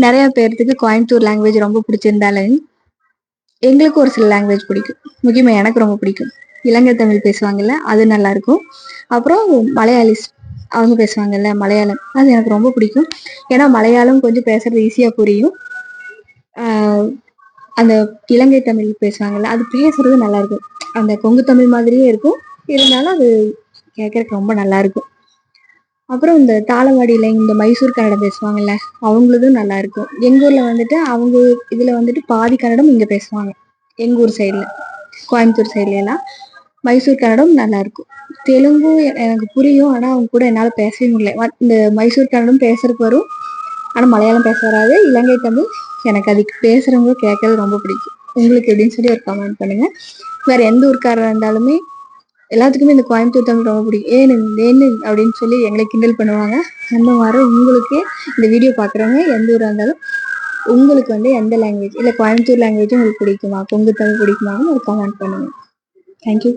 நிறைய பேர்த்துக்கு கோயம்புத்தூர் லாங்குவேஜ் ரொம்ப பிடிச்சிருந்தாலும் எங்களுக்கு ஒரு சில லாங்குவேஜ் பிடிக்கும். முக்கியமாக எனக்கு ரொம்ப பிடிக்கும். இலங்கை தமிழ் பேசுவாங்கல்ல, அது நல்லா இருக்கும். அப்புறம் மலையாளிஸ் அவங்க பேசுவாங்கல்ல மலையாளம், அது எனக்கு ரொம்ப பிடிக்கும். ஏன்னா மலையாளம் கொஞ்சம் பேசுறது ஈஸியாக புரியும். அந்த இலங்கை தமிழ் பேசுவாங்கல்ல, அது பேசுறது நல்லா இருக்கும். அந்த கொங்கு தமிழ் மாதிரியே இருக்கும், இருந்தாலும் அது கேட்கறதுக்கு ரொம்ப நல்லா இருக்கும். அப்புறம் இந்த தாளவாடியில இந்த மைசூர் கன்னடம் பேசுவாங்கல்ல, அவங்களதும் நல்லா இருக்கும். எங்க ஊர்ல வந்துட்டு அவங்க இதுல வந்துட்டு பாதி கன்னடம் இங்க பேசுவாங்க. எங்க ஊர் சைட்ல, கோயம்புத்தூர் சைட்ல எல்லாம் மைசூர் கன்னடம் நல்லா இருக்கும். தெலுங்கும் எனக்கு புரியும், ஆனா அவங்க கூட என்னால பேசவே முடியல. இந்த மைசூர் கன்னடம் பேசுறதுக்கு வரும், ஆனா மலையாளம் பேச வராது. இலங்கை தமிழ் எனக்கு அதுக்கு பேசுறவங்க கேட்கறது ரொம்ப பிடிக்கும். உங்களுக்கு எப்படின்னு சொல்லி ஒரு கமெண்ட் பண்ணுங்க. வேற எந்த ஊருக்காரர் இருந்தாலுமே எல்லாத்துக்குமே இந்த கோயம்புத்தூர் தமிழ் ரொம்ப பிடிக்கும். ஏன்னு அப்படின்னு சொல்லி எங்களை கிண்டல் பண்ணுவாங்க. அந்த மாதிரி உங்களுக்கு இந்த வீடியோ பார்க்குறவங்க எந்த ஊராக இருந்தாலும் உங்களுக்கு வந்து எந்த லாங்குவேஜ் இல்லை கோயம்புத்தூர் லாங்குவேஜும் உங்களுக்கு பிடிக்குமா, கொங்கு தமிழ் பிடிக்குமான்னு ஒரு கமெண்ட் பண்ணுங்க. தேங்க்யூ.